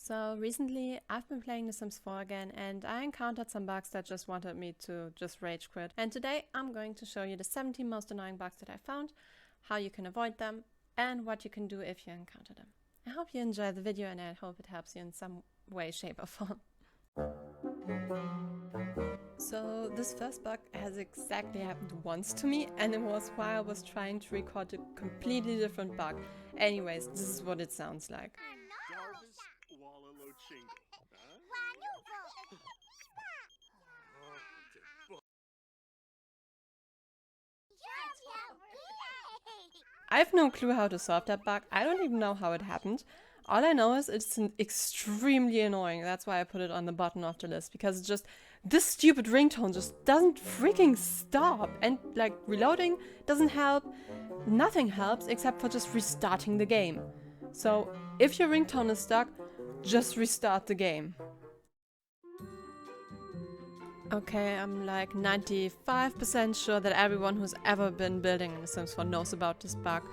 So recently I've been playing The Sims 4 again and I encountered some bugs that just wanted me to just rage quit. And today I'm going to show you the 17 most annoying bugs that I found, how you can avoid them, and what you can do if you encounter them. I hope you enjoy the video and I hope it helps you in some way, shape or form. So this first bug has exactly happened once to me, and it was while I was trying to record a completely different bug. Anyways, this is what it sounds like. I have no clue how to solve that bug. I don't even know how it happened. All I know is it's extremely annoying. That's why I put it on the bottom of the list, because it's just this stupid ringtone just doesn't freaking stop. And like reloading doesn't help. Nothing helps except for just restarting the game. So if your ringtone is stuck, just restart the game. Okay, I'm like 95% sure that everyone who's ever been building in The Sims 4 knows about this bug.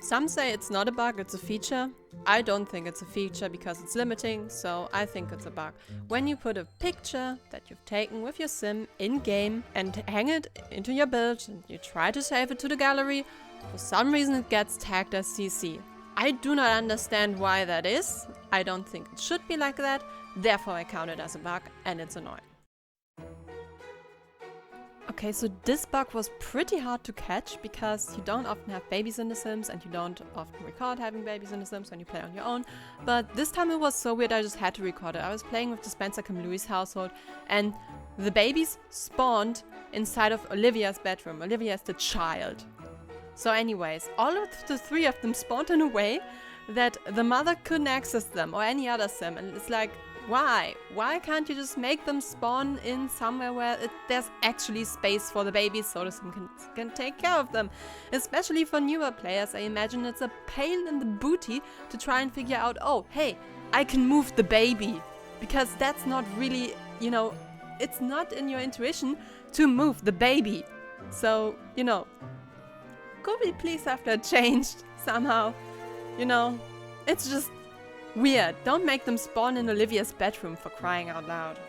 Some say it's not a bug, it's a feature. I don't think it's a feature because it's limiting, so I think it's a bug. When you put a picture that you've taken with your sim in-game and hang it into your build and you try to save it to the gallery, for some reason it gets tagged as CC. I do not understand why that is. I don't think it should be like that, therefore I count it as a bug and it's annoying. Okay, so this bug was pretty hard to catch because you don't often have babies in The Sims and you don't often record having babies in The Sims when you play on your own. But this time it was so weird I just had to record it. I was playing with the Spencer Kim Louis household and the babies spawned inside of Olivia's bedroom. Olivia is the child. So anyways, all of the three of them spawned in a way that the mother couldn't access them or any other sim, and it's like, why? Why can't you just make them spawn in somewhere where there's actually space for the babies so the sim can take care of them? Especially for newer players, I imagine it's a pain in the booty to try and figure out, oh, hey, I can move the baby. Because that's not really, you know, it's not in your intuition to move the baby. So, you know, could we please have that changed somehow? You know, it's just weird. Don't make them spawn in Olivia's bedroom, for crying out loud.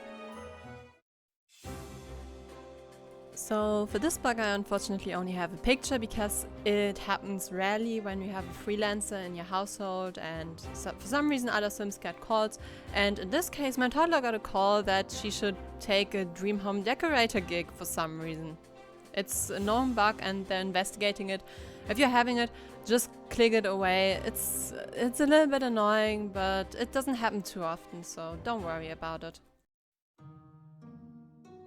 So for this bug I unfortunately only have a picture because it happens rarely when you have a freelancer in your household and for some reason other Sims get calls, and in this case my toddler got a call that she should take a dream home decorator gig for some reason. It's a known bug and they're investigating it. If you're having it, just click it away. It's a little bit annoying, but it doesn't happen too often, so don't worry about it.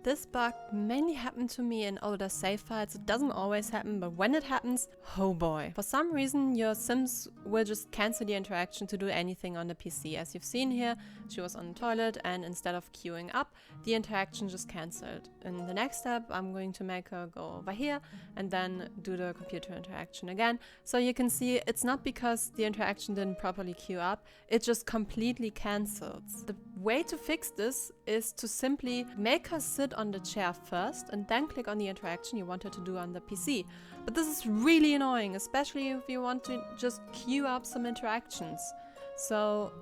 This bug mainly happened to me in older save files. It doesn't always happen, but when it happens, oh boy. For some reason, your Sims will just cancel the interaction to do anything on the PC. As you've seen here, she was on the toilet and instead of queuing up, the interaction just cancelled. In the next step, I'm going to make her go over here and then do the computer interaction again. So you can see it's not because the interaction didn't properly queue up, it just completely cancels. The way to fix this is to simply make her sit on the chair first and then click on the interaction you want her to do on the PC. But this is really annoying, especially if you want to just queue up some interactions. So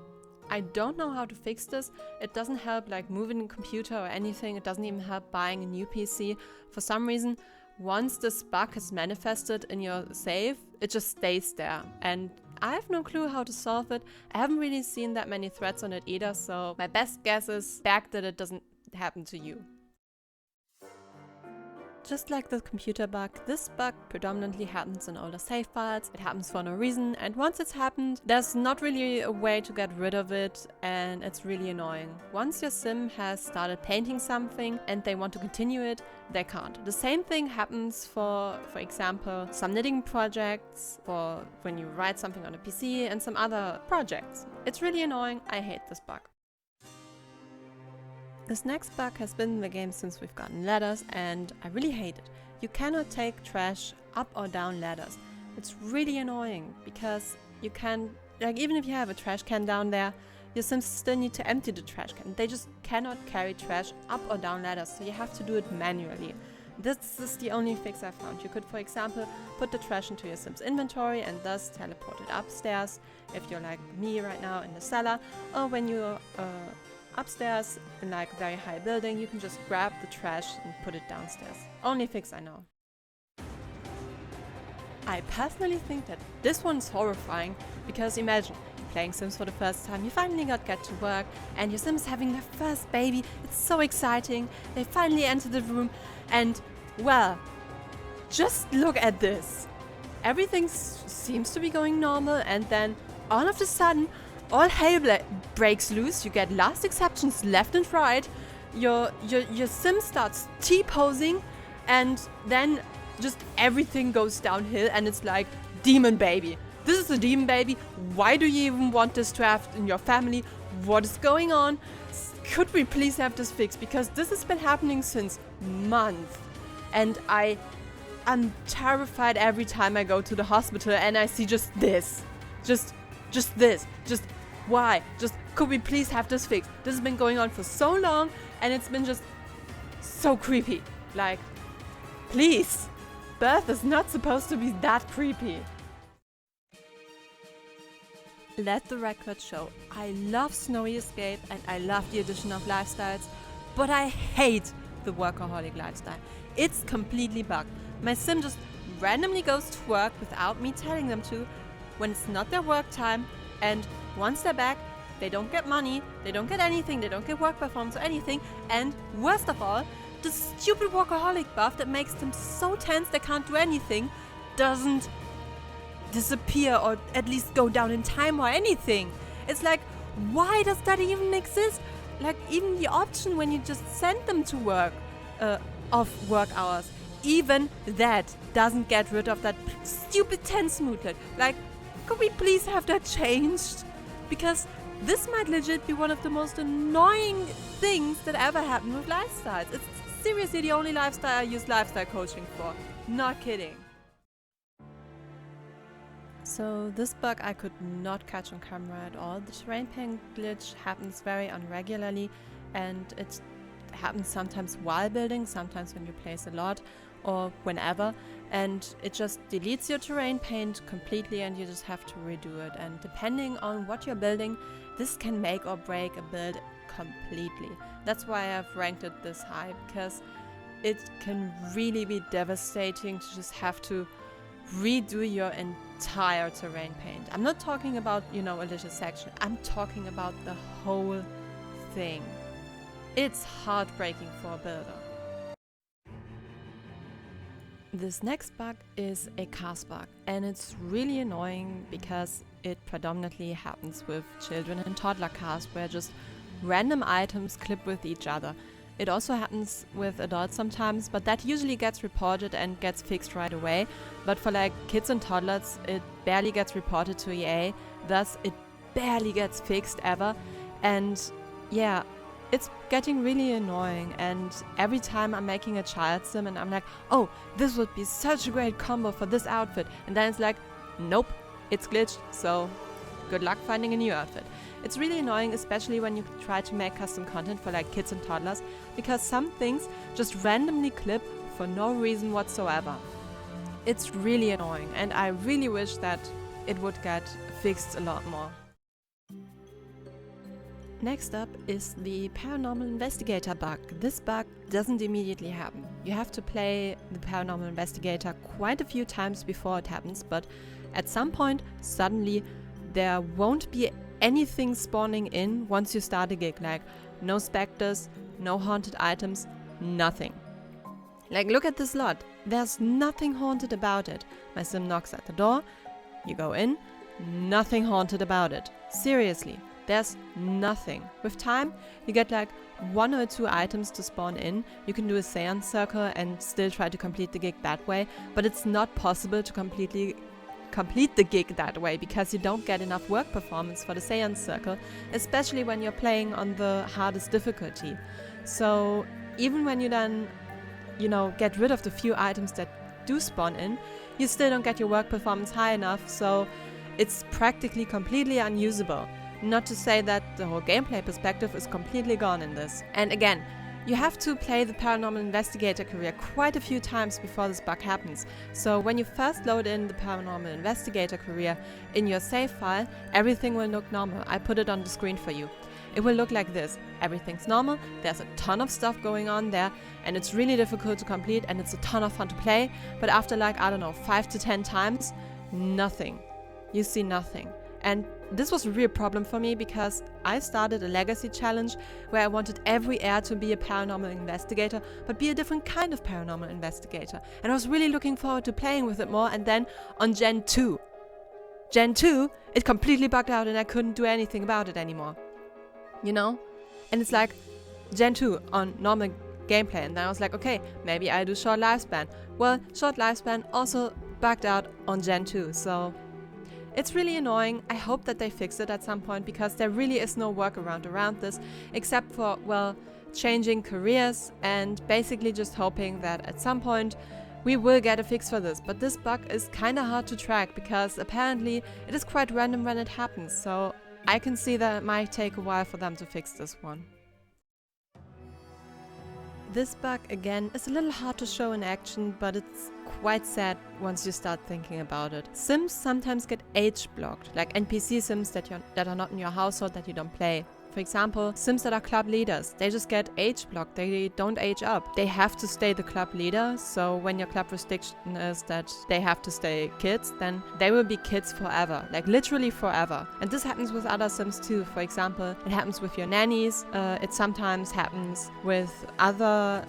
I don't know how to fix this. It doesn't help like moving the computer or anything. It doesn't even help buying a new PC. For some reason, once this bug is manifested in your save, it just stays there. And I have no clue how to solve it. I haven't really seen that many threads on it either, so my best guess is back that it doesn't happen to you. Just like the computer bug, this bug predominantly happens in older save files. It happens for no reason, and once it's happened, there's not really a way to get rid of it, and it's really annoying. Once your sim has started painting something and they want to continue it, they can't. The same thing happens for example, some knitting projects, for when you write something on a PC, and some other projects. It's really annoying. I hate this bug. This next bug has been in the game since we've gotten ladders, and I really hate it. You cannot take trash up or down ladders. It's really annoying because you can, like, even if you have a trash can down there, your Sims still need to empty the trash can. They just cannot carry trash up or down ladders, so you have to do it manually. This is the only fix I found. You could, for example, put the trash into your Sims inventory and thus teleport it upstairs if you're like me right now in the cellar, or when you're upstairs in like a very high building, you can just grab the trash and put it downstairs. Only fix I know. I personally think that this one's horrifying because imagine playing Sims for the first time, you finally get to work and your Sims having their first baby. It's so exciting. They finally enter the room and, well, just look at this. Everything seems to be going normal and then all of a sudden all hell breaks loose. You get last exceptions left and right. Your Sim starts T-posing and then just everything goes downhill and it's like, demon baby. This is a demon baby. Why do you even want this to have in your family? What is going on? Could we please have this fixed? Because this has been happening since months. And I'm terrified every time I go to the hospital and I see just this. Just this. Just why? Just could we please have this fixed? This has been going on for so long and it's been just so creepy. Like, please. Birth is not supposed to be that creepy. Let the record show, I love Snowy Escape and I love the addition of lifestyles, but I hate the workaholic lifestyle. It's completely bugged. My Sim just randomly goes to work without me telling them to when it's not their work time, and once they're back, they don't get money, they don't get anything, they don't get work performance or anything, and worst of all, the stupid workaholic buff that makes them so tense they can't do anything doesn't disappear or at least go down in time or anything. It's like, why does that even exist? Like, even the option when you just send them to work off work hours, even that doesn't get rid of that stupid tense moodlet. Like, could we please have that changed? Because this might legit be one of the most annoying things that ever happened with lifestyles. It's seriously the only lifestyle I use lifestyle coaching for. Not kidding. So this bug I could not catch on camera at all. The terrain paint glitch happens very unregularly and it happens sometimes while building, sometimes when you place a lot or whenever, and it just deletes your terrain paint completely and you just have to redo it. And depending on what you're building, this can make or break a build completely. That's why I've ranked it this high, because it can really be devastating to just have to redo your entire terrain paint. I'm not talking about, a little section. I'm talking about the whole thing. It's heartbreaking for a builder. This next bug is a cast bug, and it's really annoying because it predominantly happens with children and toddler casts where just random items clip with each other. It also happens with adults sometimes, but that usually gets reported and gets fixed right away. But for like kids and toddlers, it barely gets reported to EA, thus it barely gets fixed ever. And yeah, it's getting really annoying, and every time I'm making a child sim and I'm like, oh, this would be such a great combo for this outfit, and then it's like, nope, it's glitched, so good luck finding a new outfit. It's really annoying, especially when you try to make custom content for like kids and toddlers, because some things just randomly clip for no reason whatsoever. It's really annoying, and I really wish that it would get fixed a lot more. Next up is the Paranormal Investigator bug. This bug doesn't immediately happen. You have to play the Paranormal Investigator quite a few times before it happens, but at some point, suddenly, there won't be anything spawning in once you start a gig, like no specters, no haunted items, nothing. Like, look at this lot. There's nothing haunted about it. My sim knocks at the door, you go in, nothing haunted about it. Seriously. There's nothing. With time, you get like 1 or 2 items to spawn in. You can do a seance circle and still try to complete the gig that way, but it's not possible to completely complete the gig that way because you don't get enough work performance for the seance circle, especially when you're playing on the hardest difficulty. So even when you then, get rid of the few items that do spawn in, you still don't get your work performance high enough, so it's practically completely unusable. Not to say that the whole gameplay perspective is completely gone in this. And again, You have to play the Paranormal Investigator career quite a few times before this bug happens. So when you first load in the Paranormal Investigator career in your save file, everything will look normal. I put it on the screen for you. It will look like this. Everything's normal, there's a ton of stuff going on there, and it's really difficult to complete, and it's a ton of fun to play, but after like, I don't know, 5 to 10 times, nothing. You see nothing. And this was a real problem for me because I started a legacy challenge where I wanted every heir to be a paranormal investigator, but be a different kind of paranormal investigator. And I was really looking forward to playing with it more, and then on Gen 2, it completely bugged out and I couldn't do anything about it anymore. You know? And it's like Gen 2 on normal gameplay, and then I was like, okay, maybe I do short lifespan. Well, short lifespan also bugged out on Gen 2, so it's really annoying. I hope that they fix it at some point because there really is no workaround around this except for, well, changing careers and basically just hoping that at some point we will get a fix for this. But this bug is kinda hard to track because apparently it is quite random when it happens, so I can see that it might take a while for them to fix this one. This bug, again, is a little hard to show in action, but it's quite sad once you start thinking about it. Sims sometimes get age blocked, like NPC Sims that are not in your household that you don't play. For example, Sims that are club leaders, they just get age blocked, they don't age up. They have to stay the club leader, so when your club restriction is that they have to stay kids, then they will be kids forever, like literally forever. And this happens with other Sims too. For example, it happens with your nannies, it sometimes happens with other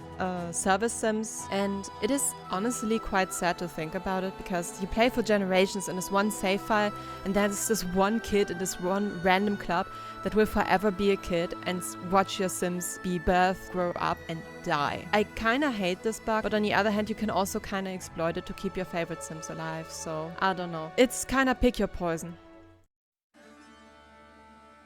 service Sims, and it is honestly quite sad to think about it because you play for generations in this one save file, and there's this one kid in this one random club that will forever be a kid and watch your Sims be birthed, grow up and die. I kinda hate this bug, but on the other hand you can also kinda exploit it to keep your favorite Sims alive, so I don't know. It's kinda pick your poison.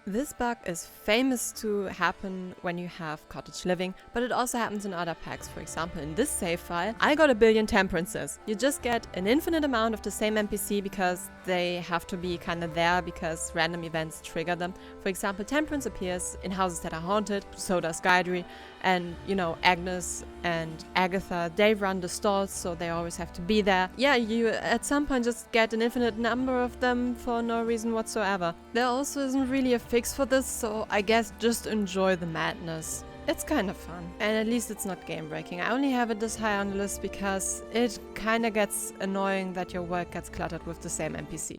This bug is famous to happen when you have cottage living, but it also happens in other packs. For example, in this save file, I got 1,000,000,000 temperances. You just get an infinite amount of the same NPC because they have to be kind of there because random events trigger them. For example, temperance appears in houses that are haunted, so does Guidry, and you know, Agnes and Agatha, they run the stalls, so they always have to be there. Yeah, you at some point just get an infinite number of them for no reason whatsoever. There also isn't really a fix for this, so I guess just enjoy the madness. It's kind of fun, and at least it's not game breaking. I only have it this high on the list because it kinda gets annoying that your world gets cluttered with the same NPC.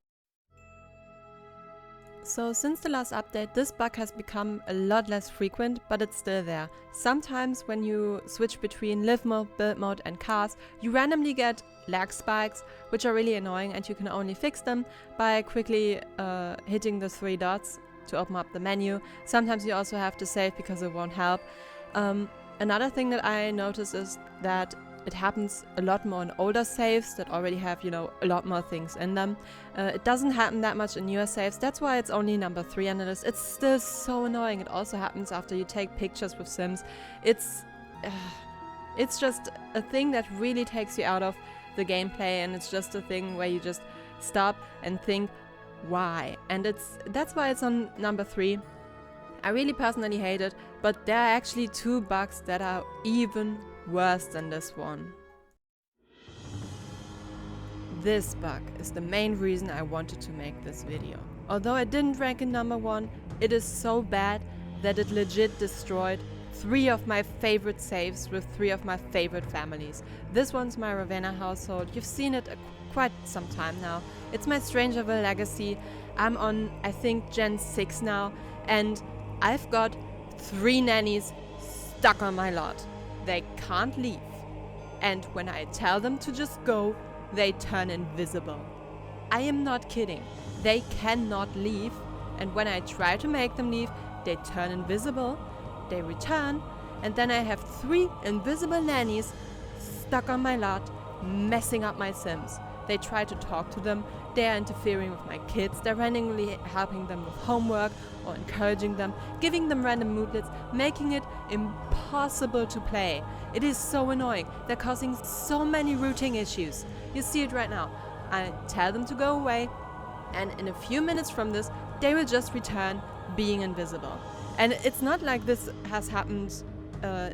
So since the last update, this bug has become a lot less frequent, but it's still there. Sometimes when you switch between live mode, build mode and cars, you randomly get lag spikes, which are really annoying, and you can only fix them by quickly hitting the 3 dots to open up the menu. Sometimes you also have to save because it won't help. Another thing that I noticed is that it happens a lot more in older saves that already have, you know, a lot more things in them. It doesn't happen that much in newer saves, that's why it's only number 3 on the list. It's still so annoying. It also happens after you take pictures with Sims. It's just a thing that really takes you out of the gameplay, and it's just a thing where you just stop and think, why? And that's why it's on number 3. I really personally hate it, but there are actually 2 bugs that are even worse than this one. This bug is the main reason I wanted to make this video. Although it didn't rank in number 1, it is so bad that it legit destroyed 3 of my favorite saves with 3 of my favorite families. This one's my Ravenna household. You've seen it quite some time now. It's my Strangerville legacy. I'm on, I think, Gen 6 now, and I've got 3 nannies stuck on my lot. They can't leave. And when I tell them to just go, they turn invisible. I am not kidding. They cannot leave, and when I try to make them leave, they turn invisible, they return, and then I have 3 invisible nannies stuck on my lot, messing up my Sims. They try to talk to them, they are interfering with my kids, they're randomly helping them with homework or encouraging them, giving them random moodlets, making it impossible to play. It is so annoying. They're causing so many routing issues. You see it right now. I tell them to go away, and in a few minutes from this, they will just return being invisible. And it's not like this has happened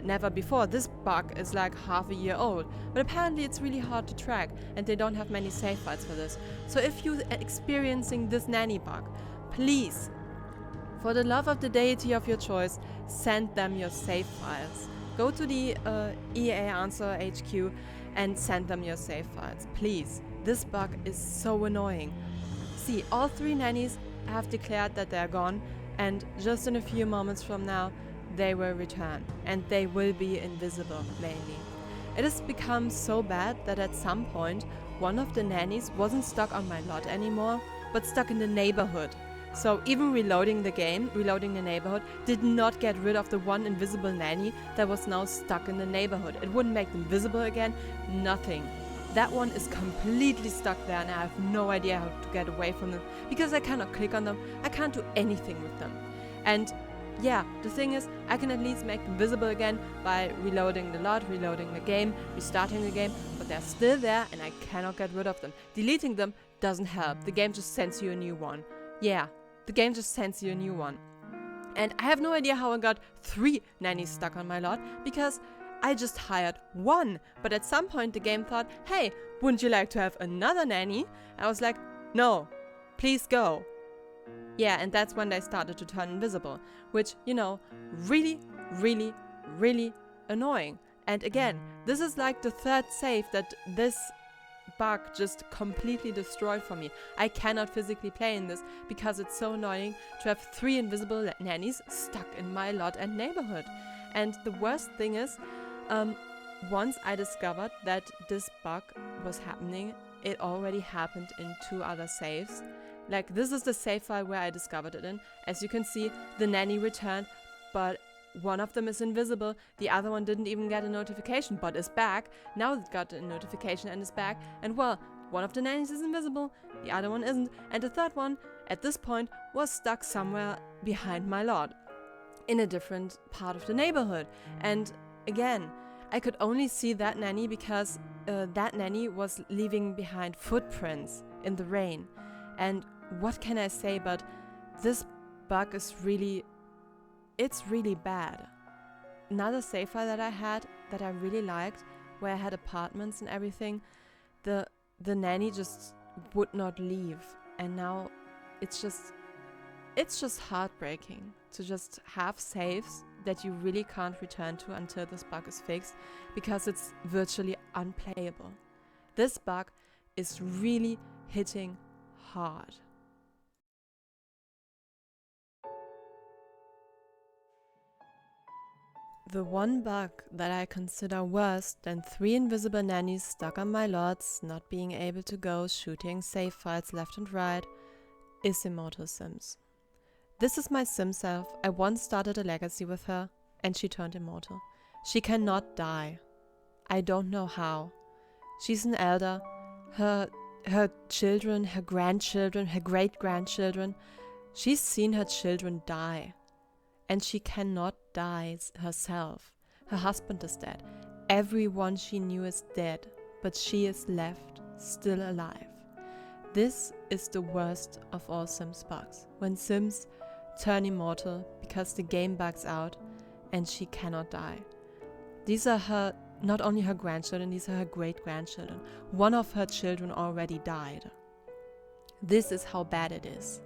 never before. This bug is like half a year old, but apparently it's really hard to track and they don't have many save files for this. So if you're experiencing this nanny bug, please, for the love of the deity of your choice, send them your save files. Go to the EA Answer HQ and send them your save files, please. This bug is so annoying. See, all 3 nannies have declared that they're gone, and just in a few moments from now, they will return, and they will be invisible, mainly. It has become so bad that at some point, one of the nannies wasn't stuck on my lot anymore, but stuck in the neighborhood. So even reloading the game, reloading the neighborhood, did not get rid of the one invisible nanny that was now stuck in the neighborhood. It wouldn't make them visible again, nothing. That one is completely stuck there and I have no idea how to get away from them because I cannot click on them, I can't do anything with them. And yeah, the thing is, I can at least make them visible again by reloading the lot, reloading the game, restarting the game, but they're still there and I cannot get rid of them. Deleting them doesn't help, the game just sends you a new one. Yeah, the game just sends you a new one. And I have no idea how I got 3 nannies stuck on my lot because I just hired 1, but at some point the game thought, hey, wouldn't you like to have another nanny? I was like, no, please go. Yeah, and that's when they started to turn invisible, which, you know, really, really, really annoying. And again, this is like the 3rd save that this bug just completely destroyed for me. I cannot physically play in this because it's so annoying to have 3 invisible nannies stuck in my lot and neighborhood. And the worst thing is, once I discovered that this bug was happening, it already happened in 2 other saves. Like, this is the save file where I discovered it in. As you can see, the nanny returned, but one of them is invisible. The other one didn't even get a notification, but is back. Now it got a notification and is back. And well, one of the nannies is invisible, the other one isn't. And the 3rd one, at this point, was stuck somewhere behind my lot, in a different part of the neighborhood. And again, I could only see that nanny because that nanny was leaving behind footprints in the rain. And what can I say, but this bug is really, it's really bad. Another save file that I had that I really liked, where I had apartments and everything, the nanny just would not leave. And now it's just heartbreaking to just have saves that you really can't return to until this bug is fixed, because it's virtually unplayable. This bug is really hitting hard. The one bug that I consider worse than 3 invisible nannies stuck on my lots, not being able to go shooting save files left and right, is Immortal Sims. This is my sim self. I once started a legacy with her and she turned immortal. She cannot die. I don't know how. She's an elder. Her children, her grandchildren, her great-grandchildren, she's seen her children die. And she cannot die herself. Her husband is dead. Everyone she knew is dead, but she is left, still alive. This is the worst of all Sims bugs. When Sims turn immortal because the game bugs out and she cannot die. These are her, not only her grandchildren, these are her great-grandchildren. One of her children already died. This is how bad it is.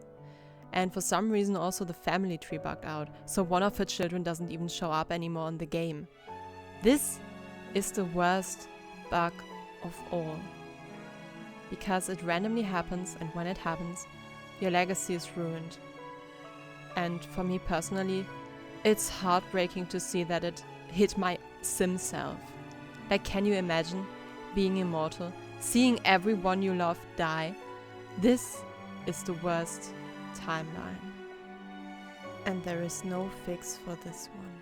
And for some reason also the family tree bugged out, so one of her children doesn't even show up anymore in the game. This is the worst bug of all. Because it randomly happens, and when it happens, your legacy is ruined. And for me personally, it's heartbreaking to see that it hit my sim self. Like, can you imagine being immortal, seeing everyone you love die? This is the worst timeline. And there is no fix for this one.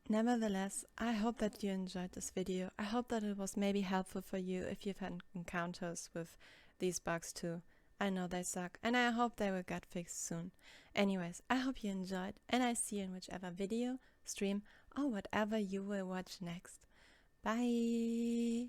Nevertheless, I hope that you enjoyed this video. I hope that it was maybe helpful for you if you've had encounters with these bugs too. I know they suck, and I hope they will get fixed soon. Anyways, I hope you enjoyed, and I see you in whichever video, stream, or whatever you will watch next. Bye!